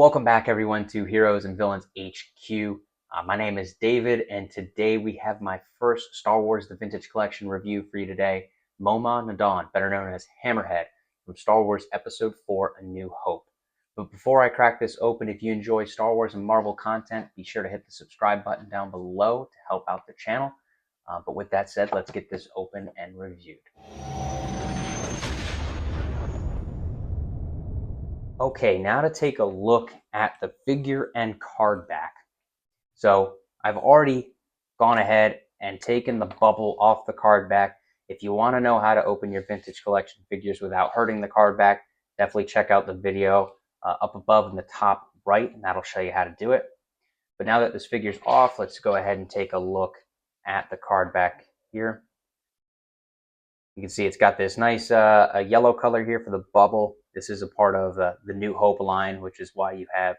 Welcome back, everyone, to Heroes and Villains HQ. My name is David, and today we have my first Star Wars The Vintage Collection review for you today. Momaw Nadon, better known as Hammerhead, from Star Wars Episode 4, A New Hope. But before I crack this open, if you enjoy Star Wars and Marvel content, be sure to hit the subscribe button down below to help out the channel. But with that said, let's get this open and reviewed. Okay, now to take a look at the figure and card back. So I've already gone ahead and taken the bubble off the card back. If you want to know how to open your vintage collection figures without hurting the card back, definitely check out the video up above in the top right, and that'll show you how to do it. But now that this figure's off, let's go ahead and take a look at the card back here. You can see it's got this nice a yellow color here for the bubble. This is a part of the New Hope line, which is why you have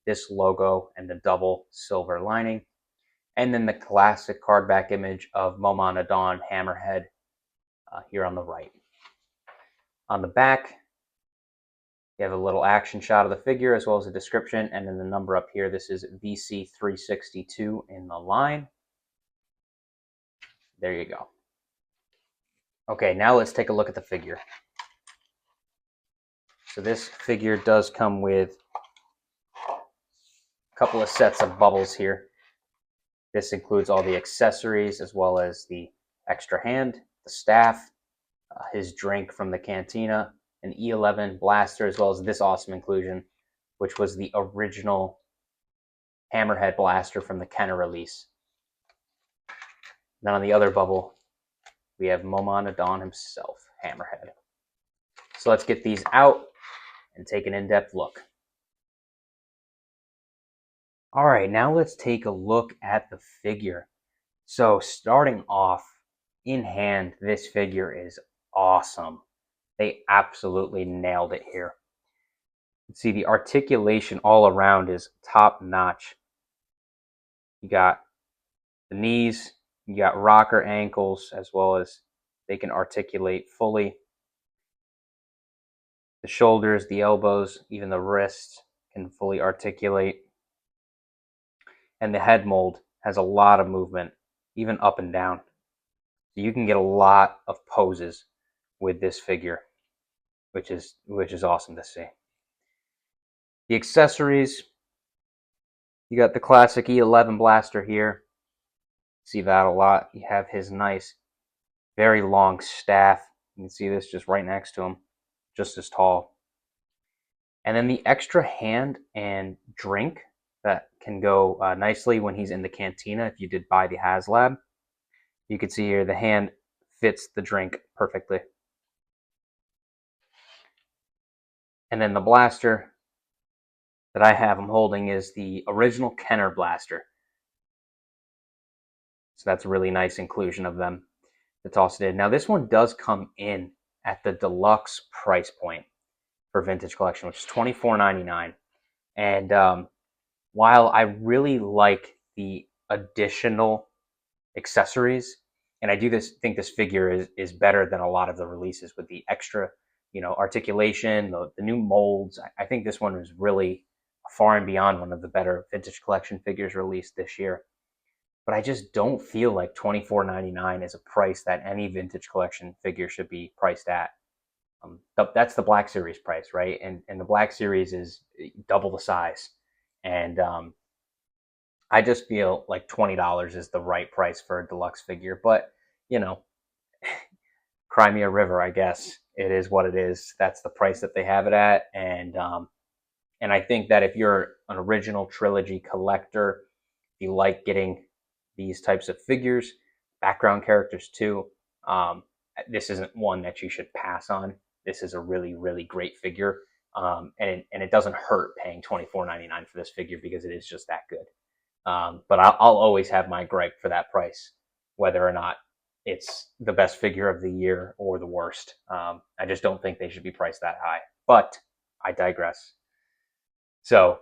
this logo and the double silver lining. And then the classic card back image of Momaw Nadon Hammerhead here on the right. On the back, you have a little action shot of the figure as well as a description, and then the number up here. This is VC362 in the line. There you go. Okay, now let's take a look at the figure. So this figure does come with a couple of sets of bubbles here. This includes all the accessories as well as the extra hand, the staff, his drink from the cantina, an E11 blaster, as well as this awesome inclusion, which was the original Hammerhead blaster from the Kenner release. Then on the other bubble, we have Momaw Nadon himself, Hammerhead. So let's get these out and take an in-depth look. All right, now let's take a look at the figure. So starting off, in hand, this figure is awesome. They absolutely nailed it here. You can see the articulation all around is top notch. You got the knees, you got rocker ankles, as well as they can articulate fully. The shoulders, the elbows, even the wrists can fully articulate. And the head mold has a lot of movement, even up and down. So you can get a lot of poses with this figure, which is awesome to see. The accessories, you got the classic E11 blaster here. See that a lot. You have his nice, very long staff. You can see this just right next to him, just as tall. And then the extra hand and drink that can go nicely when he's in the cantina. If you did buy the HasLab, you can see here the hand fits the drink perfectly. And then the blaster that I have him holding is the original Kenner blaster. So that's a really nice inclusion of them to toss it in. Now this one does come in at the deluxe price point for vintage collection, which is $24.99. And while I really like the additional accessories, and I do think this figure is better than a lot of the releases with the extra, articulation, the new molds. I think this one was really far and beyond one of the better vintage collection figures released this year. But I just don't feel like $24.99 is a price that any vintage collection figure should be priced at. That's the Black Series price, right? And the Black Series is double the size. And I just feel like $20 is the right price for a deluxe figure. But, Cry Me a River, I guess. It is what it is. That's the price that they have it at. And I think that if you're an original trilogy collector, if you like getting these types of figures, background characters too, this isn't one that you should pass on. This is a really, really great figure. And it doesn't hurt paying $24.99 for this figure because it is just that good. But I'll always have my gripe for that price, whether or not it's the best figure of the year or the worst. I just don't think they should be priced that high. But I digress. So,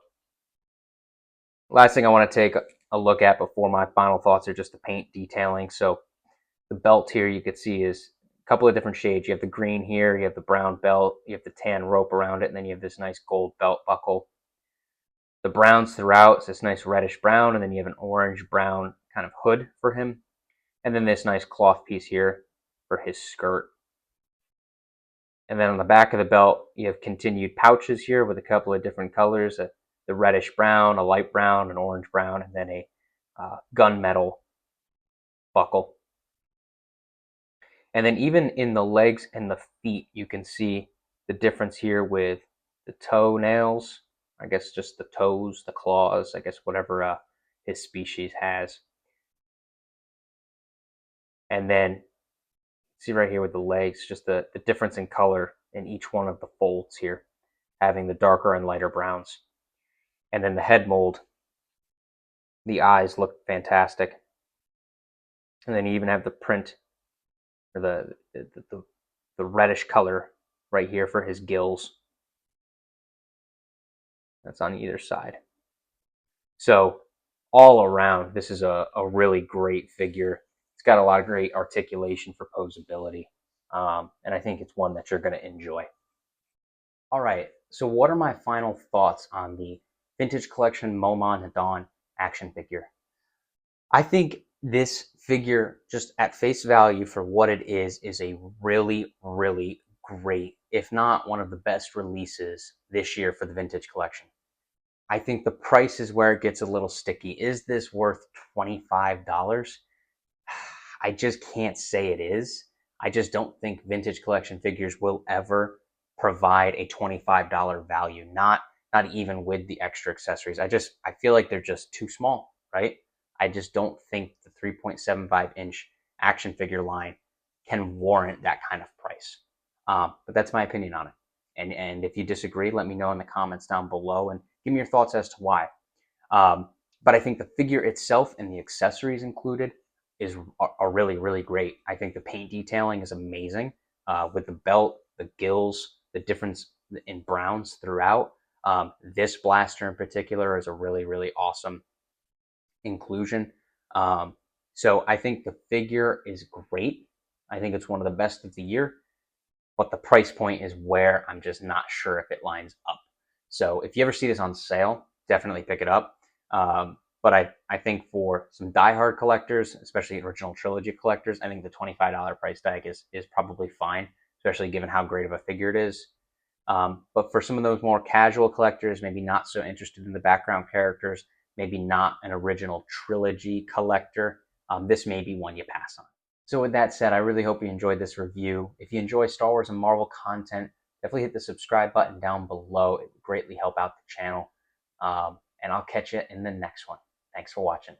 last thing I want to take a look at before my final thoughts are just the paint detailing. So, the belt here you can see is a couple of different shades. You have the green here, you have the brown belt, you have the tan rope around it, and then you have this nice gold belt buckle. The browns throughout, it's this nice reddish brown, and then you have an orange brown kind of hood for him. And then this nice cloth piece here for his skirt. And then on the back of the belt, you have continued pouches here with a couple of different colors, the reddish brown, a light brown, an orange brown, and then a gunmetal buckle. And then even in the legs and the feet, you can see the difference here with the toenails, I guess just the toes, the claws, I guess whatever his species has. And then see right here with the legs, just the difference in color in each one of the folds here, having the darker and lighter browns. And then the head mold, the eyes look fantastic. And then you even have the print, or the reddish color right here for his gills. That's on either side. So all around, this is a really great figure. It's got a lot of great articulation for posability. And I think it's one that you're going to enjoy. All right, so what are my final thoughts on the Vintage Collection Momaw Nadon action figure? I think this figure, just at face value for what it is a really, really great, if not one of the best releases this year for the Vintage Collection. I think the price is where it gets a little sticky. Is this worth $25? I just can't say it is. I just don't think Vintage Collection figures will ever provide a $25 value, not even with the extra accessories. I feel like they're just too small, right? I just don't think the 3.75-inch action figure line can warrant that kind of price. But that's my opinion on it. And if you disagree, let me know in the comments down below and give me your thoughts as to why. But I think the figure itself and the accessories included are really, really great. I think the paint detailing is amazing with the belt, the gills, the difference in browns throughout. This blaster in particular is a really, really awesome inclusion. So I think the figure is great. I think it's one of the best of the year, but the price point is where I'm just not sure if it lines up. So if you ever see this on sale, definitely pick it up. But I think for some diehard collectors, especially original trilogy collectors, I think the $25 price tag is probably fine, especially given how great of a figure it is. But for some of those more casual collectors, maybe not so interested in the background characters, maybe not an original trilogy collector, this may be one you pass on. So with that said, I really hope you enjoyed this review. If you enjoy Star Wars and Marvel content, definitely hit the subscribe button down below. It would greatly help out the channel. And I'll catch you in the next one. Thanks for watching.